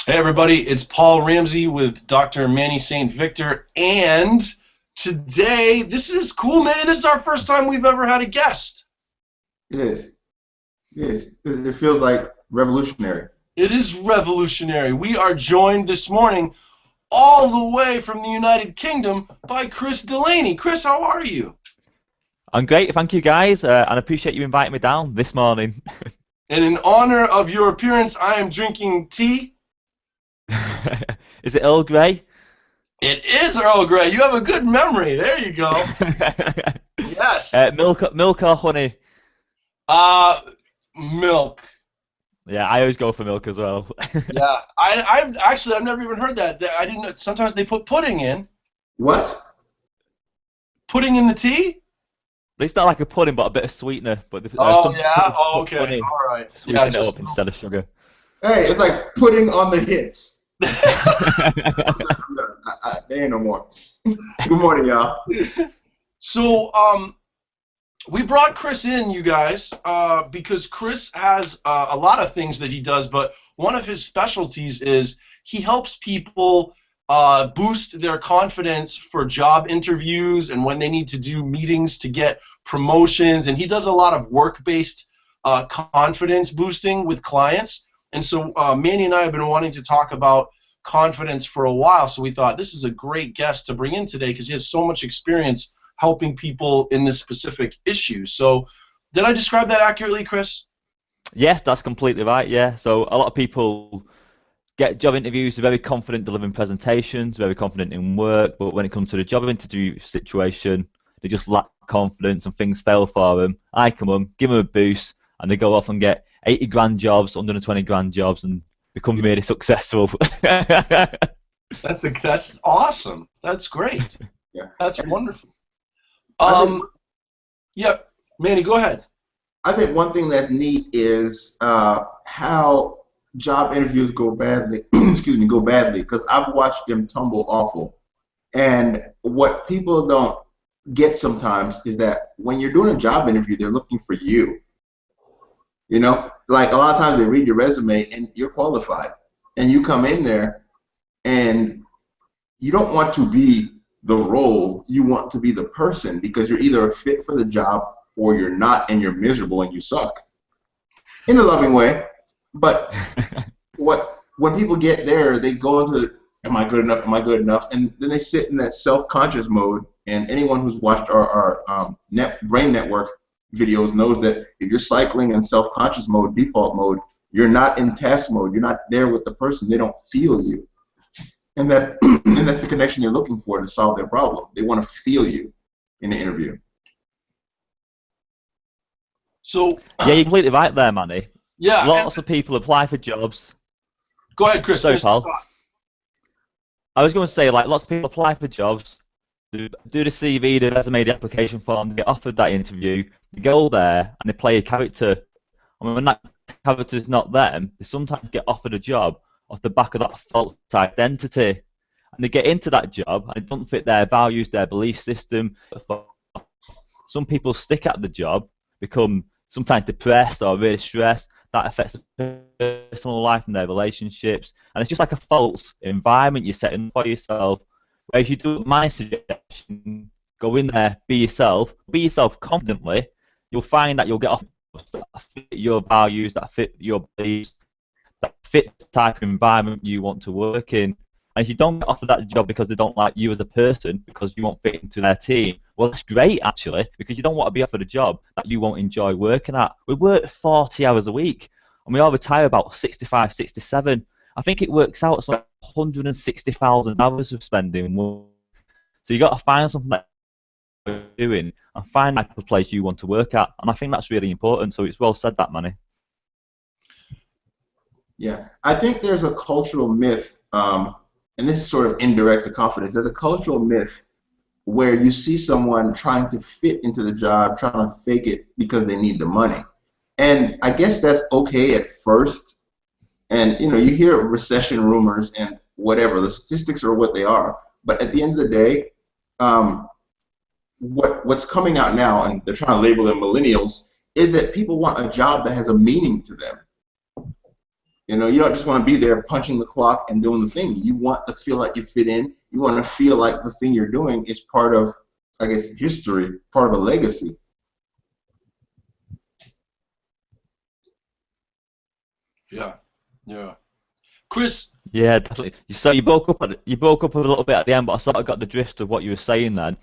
Hey everybody, it's Paul Ramsey with Dr. Manny St. Victor, and today, this is cool, Manny. This is our first time we've ever had a guest. It is. Yes. It feels like revolutionary. It is revolutionary. We are joined this morning all the way from the United Kingdom by Chris Delaney. Chris, how are you? I'm great, thank you guys, and I appreciate you inviting me down this morning. And in honor of your appearance, I am drinking tea. Is it Earl Grey? It is Earl Grey. You have a good memory. There you go. Yes. Milk or honey? Uh, Milk. Yeah, I always go for milk as well. Yeah, I've never even heard that. I didn't know. Sometimes they put pudding in. What? Pudding in the tea? It's not like a pudding, but a bit of sweetener. But Oh some yeah. people Oh, put okay. honey All right. to Yeah, sweeten it just up instead of sugar. Hey, it's like putting on the hits. I'm done. There ain't no more. Good morning, y'all. So we brought Chris in, you guys, because Chris has a lot of things that he does, but one of his specialties is he helps people boost their confidence for job interviews and when they need to do meetings to get promotions, and he does a lot of work-based confidence boosting with clients. And so Manny and I have been wanting to talk about confidence for a while, so we thought this is a great guest to bring in today because he has so much experience helping people in this specific issue. So did I describe that accurately, Chris? Yeah, that's completely right. Yeah, so a lot of people get job interviews, they're very confident delivering presentations, very confident in work, but when it comes to the job interview situation, they just lack confidence and things fail for them. I come on, give them a boost, and they go off and get 80 grand jobs, 120 grand jobs, and become really successful. That's awesome. That's great. Yeah. That's wonderful. I think, Yeah, Manny, go ahead. I think one thing that's neat is how job interviews go badly. Excuse me, go badly because I've watched them tumble awful. And what people don't get sometimes is that when you're doing a job interview, they're looking for you. You know, like a lot of times they read your resume and you're qualified, and you come in there and you don't want to be the role, you want to be the person because you're either a fit for the job or you're not and you're miserable and you suck. In a loving way. But when people get there, they go into am I good enough? Am I good enough? And then they sit in that self-conscious mode. And anyone who's watched our brain network videos knows that if you're cycling in self-conscious mode, default mode, you're not in task mode. You're not there with the person. They don't feel you. And that's, and that's the connection you're looking for to solve their problem. They want to feel you in the interview. So Yeah, you're completely right there, Manny. yeah, Lots of people apply for jobs. go ahead, Chris. Sorry, Finish the Paul. thought. I was going to say, like, lots of people apply for jobs, do the CV, the resume, the application form, they get offered that interview, they go there and they play a character. And when that character's not them, they sometimes get offered a job off the back of that false identity. And they get into that job and it doesn't fit their values, their belief system. Some people stick at the job, become sometimes depressed or really stressed. That affects their personal life and their relationships. And it's just like a false environment you're setting for yourself. Where if you do my suggestion, go in there, be yourself confidently, you'll find that you'll get off that fit your values, that fit your beliefs, that fit the type of environment you want to work in. And if you don't get offered that job because they don't like you as a person, because you won't fit into their team, well, that's great, actually, because you don't want to be offered a job that you won't enjoy working at. We work 40 hours a week, and we all retire about 65, 67. I think it works out as like 160,000 hours of spending. So you got to find something that you're doing and find the type of place you want to work at. And I think that's really important. So it's well said, that, Manny. Yeah, I think there's a cultural myth, and this is sort of indirect to confidence. There's a cultural myth where you see someone trying to fit into the job, trying to fake it because they need the money. And I guess that's okay at first. And you know, you hear recession rumors and whatever, the statistics are what they are. But at the end of the day, what's coming out now, and they're trying to label them millennials, is that people want a job that has a meaning to them. You know, you don't just want to be there punching the clock and doing the thing. You want to feel like you fit in. You want to feel like the thing you're doing is part of, I guess, history, part of a legacy. Yeah, yeah. Chris. Yeah, definitely. So you broke up a little bit at the end, but I sort of got the drift of what you were saying then.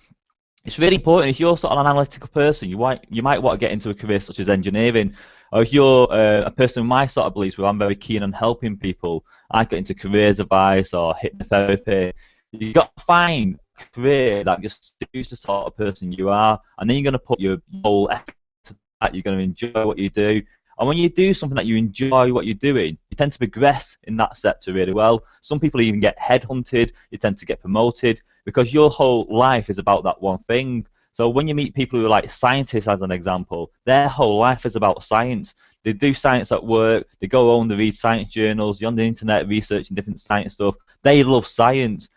It's really important if you're sort of an analytical person, you might want to get into a career such as engineering, or if you're a person with my sort of beliefs where I'm very keen on helping people, I get into careers advice or hypnotherapy. You've got to find a career that just suits the sort of person you are, and then you're going to put your whole effort to that. You're going to enjoy what you do. And when you do something that you enjoy what you're doing, you tend to progress in that sector really well. Some people even get headhunted, you tend to get promoted, because your whole life is about that one thing. So when you meet people who are like scientists, as an example, their whole life is about science. They do science at work, they go home, they read science journals, they're on the internet researching different science stuff. They love science.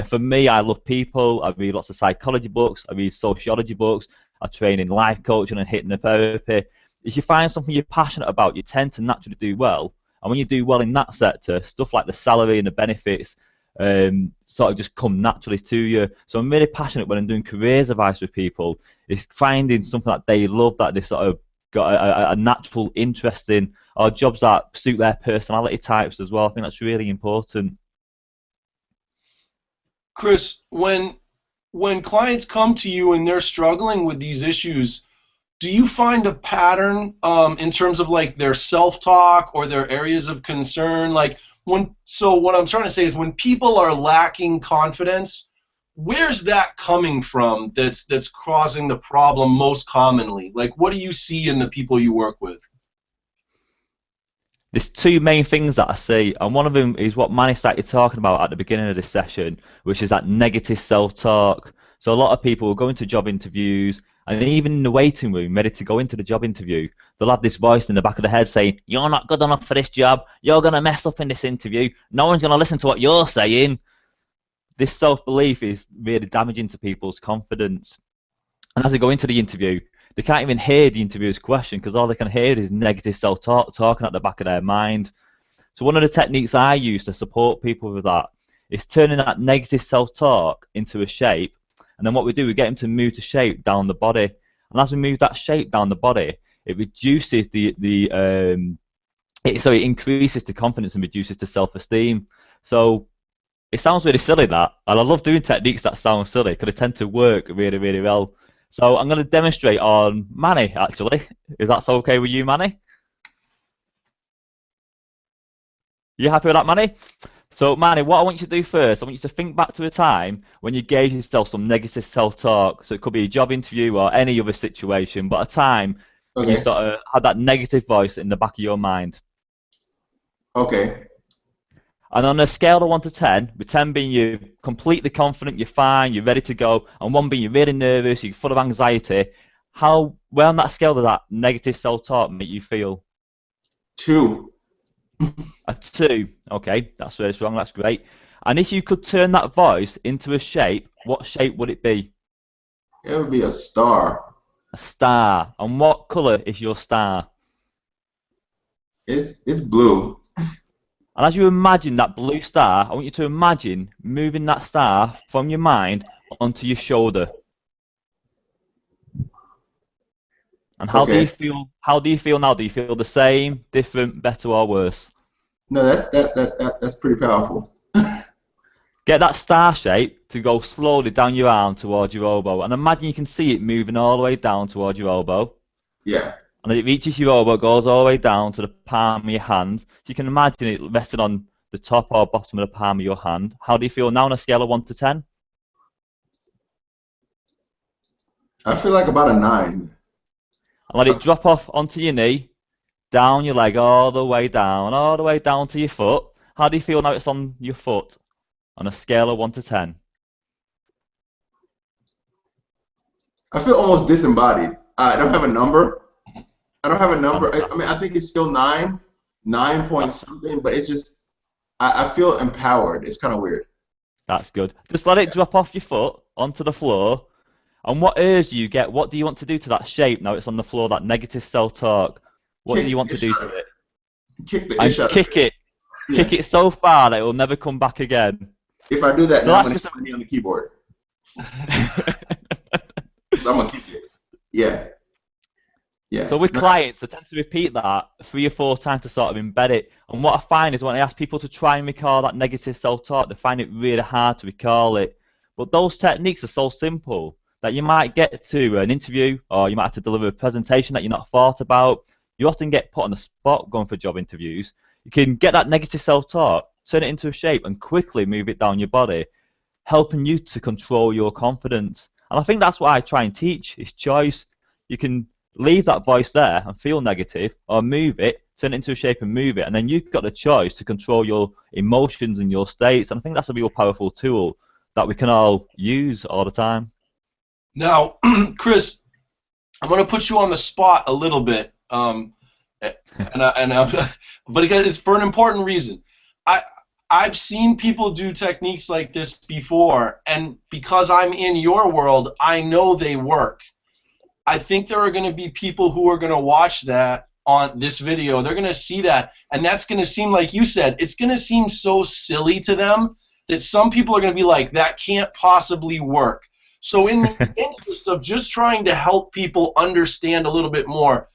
For me, I love people. I read lots of psychology books, I read sociology books, I train in life coaching and hypnotherapy. If you find something you're passionate about, you tend to naturally do well. And when you do well in that sector, stuff like the salary and the benefits sort of just come naturally to you. So I'm really passionate when I'm doing careers advice with people, is finding something that they love, that they sort of got a natural interest in, or jobs that suit their personality types as well. I think that's really important. Chris, when clients come to you and they're struggling with these issues, do you find a pattern in terms of like their self-talk or their areas of concern? Like so what I'm trying to say is when people are lacking confidence, where's that coming from that's causing the problem most commonly? Like what do you see in the people you work with? There's two main things that I see, and one of them is what Manny started talking about at the beginning of this session, which is that negative self-talk. So a lot of people will go into job interviews, and even in the waiting room, ready to go into the job interview, they'll have this voice in the back of their head saying, "You're not good enough for this job. You're going to mess up in this interview. No one's going to listen to what you're saying." This self-belief is really damaging to people's confidence. And as they go into the interview, they can't even hear the interviewer's question because all they can hear is negative self-talk talking at the back of their mind. So one of the techniques I use to support people with that is turning that negative self-talk into a shape. And then what we do, we get them to move the shape down the body. And as we move that shape down the body, it reduces it increases the confidence and reduces the self-esteem. So it sounds really silly, that, and I love doing techniques that sound silly because they tend to work really, really well. So I'm going to demonstrate on Manny, actually. If that's okay with you, Manny? You happy with that, Manny? So, Manny, what I want you to do first, I want you to think back to a time when you gave yourself some negative self-talk. So it could be a job interview or any other situation, but a time when you Okay. sort of had that negative voice in the back of your mind. Okay. And on a scale of 1 to 10, with 10 being you're completely confident, you're fine, you're ready to go, and 1 being you're really nervous, you're full of anxiety, where on that scale does that negative self-talk make you feel? 2. A 2. Okay, that's very strong, that's great. And if you could turn that voice into a shape, what shape would it be? It would be a star. A star. And what colour is your star? It's blue. And as you imagine that blue star, I want you to imagine moving that star from your mind onto your shoulder. And how do you Okay. feel? How do you feel now? Do you feel the same, different, better, or worse? No, that's pretty powerful. Get that star shape to go slowly down your arm towards your elbow, and imagine you can see it moving all the way down towards your elbow. Yeah. And as it reaches your elbow, it goes all the way down to the palm of your hand. So you can imagine it resting on the top or bottom of the palm of your hand. How do you feel now on a scale of 1 to 10? I feel like about a 9. And let it drop off onto your knee, down your leg, all the way down to your foot. How do you feel now it's on your foot on a scale of 1 to 10? I feel almost disembodied. I don't have a number. I don't have a number. I mean, I think it's still 9 point something, but it's just, I feel empowered. It's kind of weird. That's good. Just let it drop off your foot onto the floor. And what urge do you get? What do you want to do to that shape now it's on the floor, that negative self-talk? What do you want to do to it? Kick the And ish out of kick it. it. kick Yeah. it so far that it will never come back again. If I do that So now, I'm that's gonna just. hit my knee on the keyboard. I'm gonna kick it. Yeah. So Yeah. with No, clients, I tend to repeat that 3 or 4 times to sort of embed it. And what I find is when I ask people to try and recall that negative self-talk, they find it really hard to recall it. But those techniques are so simple that you might get to an interview or you might have to deliver a presentation that you're not thought about. You often get put on the spot going for job interviews. You can get that negative self-talk, turn it into a shape, and quickly move it down your body, helping you to control your confidence. And I think that's what I try and teach is choice. You can leave that voice there and feel negative, or move it, turn it into a shape and move it, and then you've got the choice to control your emotions and your states. And I think that's a real powerful tool that we can all use all the time. Now, Chris, I'm going to put you on the spot a little bit, but again, it's for an important reason. I I've seen people do techniques like this before, and because I'm in your world, I know they work. I think there are going to be people who are going to watch that on this video. They're going to see that, and that's going to seem, like you said, it's going to seem so silly to them that some people are going to be like, that can't possibly work. So in the interest of just trying to help people understand a little bit more,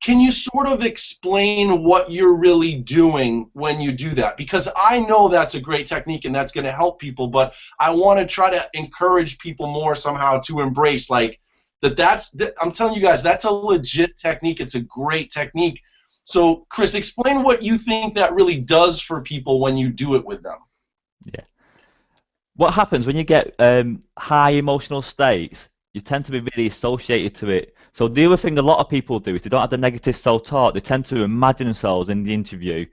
can you sort of explain what you're really doing when you do that? Because I know that's a great technique and that's going to help people, but I want to try to encourage people more somehow to embrace, like, I'm telling you guys, that's a legit technique. It's a great technique. So, Chris, explain what you think that really does for people when you do it with them. Yeah. What happens when you get high emotional states? You tend to be really associated to it. So the other thing a lot of people do, if they don't have the negative self-talk, they tend to imagine themselves in the interview,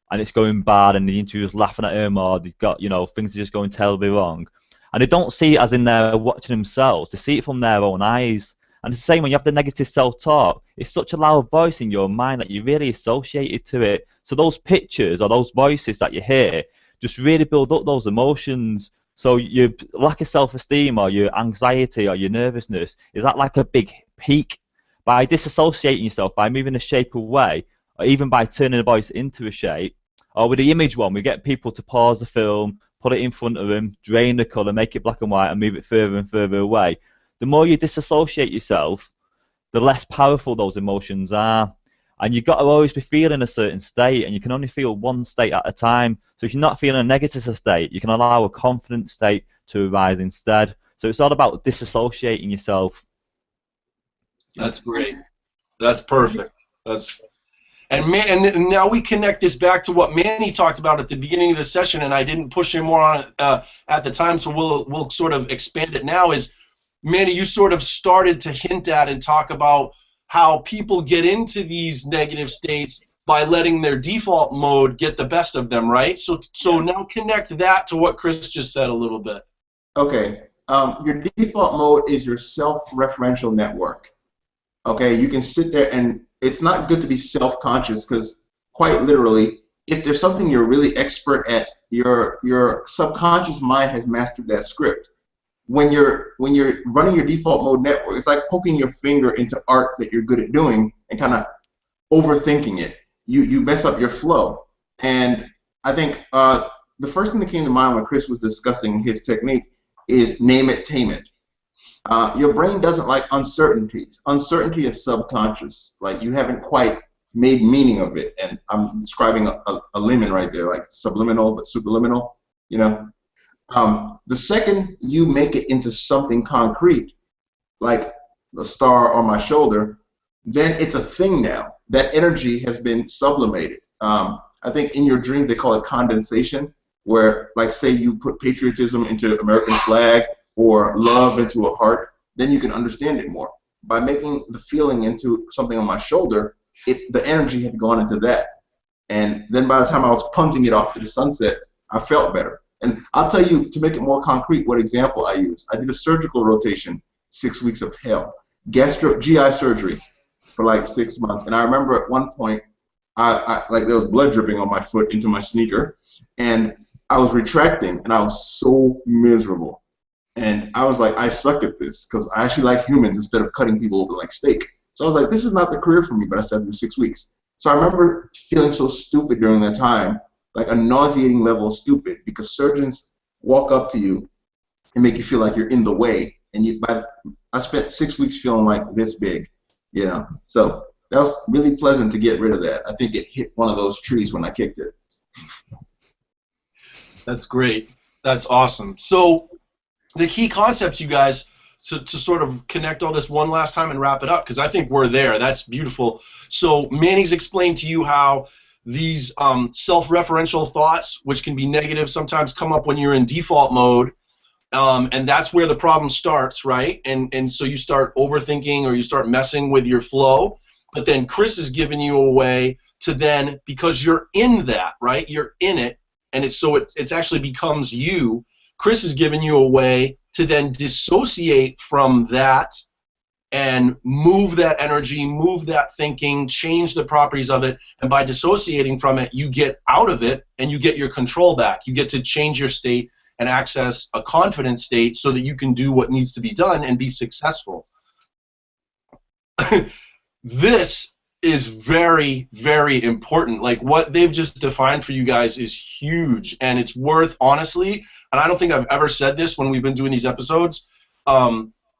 and it's going bad, and the interviewer's laughing at them, or they've got, things are just going terribly wrong, and they don't see it as in they're watching themselves. They see it from their own eyes. And it's the same when you have the negative self-talk. It's such a loud voice in your mind that you're really associated to it. So those pictures or those voices that you hear just really build up those emotions. So your lack of self-esteem or your anxiety or your nervousness is that like a big peak. By disassociating yourself, by moving the shape away, or even by turning the voice into a shape, or with the image one, we get people to pause the film, put it in front of them, drain the colour, make it black and white, and move it further and further away. The more you disassociate yourself, the less powerful those emotions are. And you've got to always be feeling a certain state, and you can only feel one state at a time. So if you're not feeling a negative state, you can allow a confident state to arise instead. So it's all about disassociating yourself. That's great. That's perfect. And now we connect this back to what Manny talked about at the beginning of the session, and I didn't push him more on it at the time, so we'll sort of expand it now. Is Manny, you sort of started to hint at and talk about how people get into these negative states by letting their default mode get the best of them, right? So now connect that to what Chris just said a little bit. Okay. Your default mode is your self-referential network. Okay, you can sit there, and it's not good to be self-conscious, because quite literally, if there's something you're really expert at, your subconscious mind has mastered that script. When you're running your default mode network, it's like poking your finger into art that you're good at doing and kind of overthinking it. You mess up your flow. And I think the first thing that came to mind when Chris was discussing his technique is name it, tame it. Your brain doesn't like uncertainty. Uncertainty is subconscious. Like, you haven't quite made meaning of it. And I'm describing a lemon right there, like subliminal but superliminal, you know. The second you make it into something concrete, like the star on my shoulder, then it's a thing now. That energy has been sublimated. I think in your dreams they call it condensation, where, like, say you put patriotism into American flag or love into a heart, then you can understand it more. By making the feeling into something on my shoulder, the energy had gone into that. And then by the time I was punting it off to the sunset, I felt better. And I'll tell you, to make it more concrete, what example I used. I did a surgical rotation, 6 weeks of hell, GI surgery for like 6 months. And I remember at one point, like, there was blood dripping on my foot into my sneaker, and I was retracting, and I was so miserable. And I was like, I suck at this, because I actually like humans instead of cutting people open like steak. So I was like, this is not the career for me, but I said, through 6 weeks. So I remember feeling so stupid during that time, like a nauseating level of stupid, because surgeons walk up to you and make you feel like you're in the way. And I spent 6 weeks feeling like this big, you know. So that was really pleasant to get rid of that. I think it hit one of those trees when I kicked it. That's great. That's awesome. So the key concepts, you guys, to sort of connect all this one last time and wrap it up, because I think we're there. That's beautiful. So Manny's explained to you how these self-referential thoughts, which can be negative, sometimes come up when you're in default mode, and that's where the problem starts, right? And so you start overthinking or you start messing with your flow. But then Chris is giving you a way to then, because you're in that, right? You're in it, and it's actually becomes you. Chris is giving you a way to then dissociate from that and move that energy, move that thinking, change the properties of it, and by dissociating from it, you get out of it and you get your control back. You get to change your state and access a confident state so that you can do what needs to be done and be successful. This is very, very important. Like, what they've just defined for you guys is huge, and it's worth, honestly, and I don't think I've ever said this when we've been doing these episodes,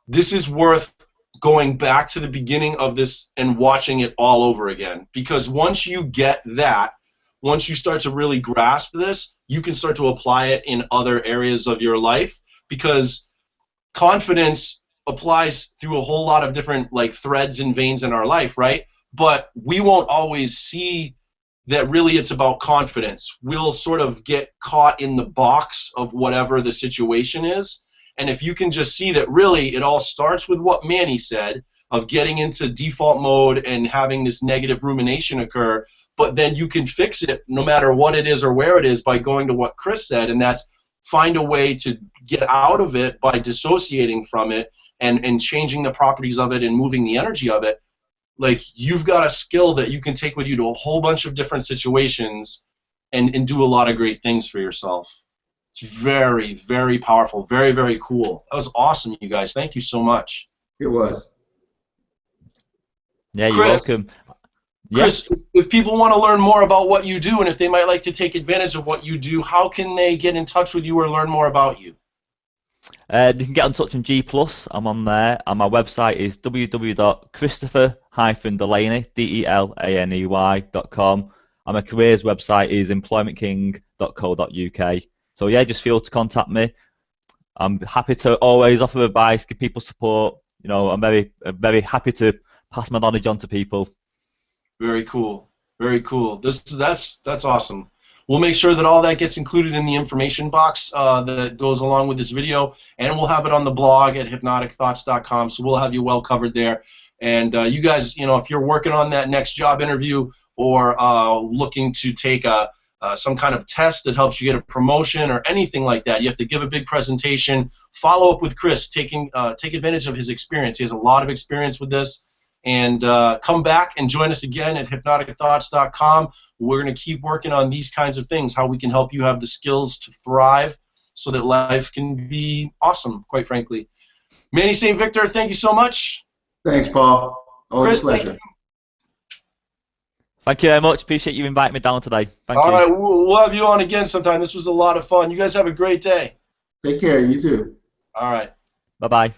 this is worth going back to the beginning of this and watching it all over again, because once you get that, once you start to really grasp this, you can start to apply it in other areas of your life, because confidence applies through a whole lot of different like threads and veins in our life, right? But we won't always see that really it's about confidence. We'll sort of get caught in the box of whatever the situation is. And if you can just see that really it all starts with what Manny said, of getting into default mode and having this negative rumination occur, but then you can fix it no matter what it is or where it is by going to what Chris said, and that's find a way to get out of it by dissociating from it and changing the properties of it and moving the energy of it. Like, you've got a skill that you can take with you to a whole bunch of different situations and do a lot of great things for yourself. It's very, very powerful. Very, very cool. That was awesome, you guys. Thank you so much. It was. Yeah, you're Chris, welcome. Chris, if people want to learn more about what you do and if they might like to take advantage of what you do, how can they get in touch with you or learn more about you? You can get in touch on G+. I'm on there, and my website is www.christopher-delaney, DELANEY.com, and my careers website is employmentking.co.uk. So yeah, just feel to contact me. I'm happy to always offer advice, give people support. You know, I'm very happy to pass my knowledge on to people. Very cool. Very cool. That's awesome. We'll make sure that all that gets included in the information box that goes along with this video, and we'll have it on the blog at hypnoticthoughts.com, so we'll have you well covered there. And you guys, you know, if you're working on that next job interview or looking to take some kind of test that helps you get a promotion or anything like that, you have to give a big presentation, follow up with Chris, take advantage of his experience. He has a lot of experience with this. And come back and join us again at hypnoticthoughts.com. We're going to keep working on these kinds of things, how we can help you have the skills to thrive so that life can be awesome, quite frankly. Manny St. Victor, thank you so much. Thanks, Paul. Always Chris, a pleasure. Thank you very much. Appreciate you inviting me down today. Thank you. All right, we'll have you on again sometime. This was a lot of fun. You guys have a great day. Take care. You too. All right. Bye-bye.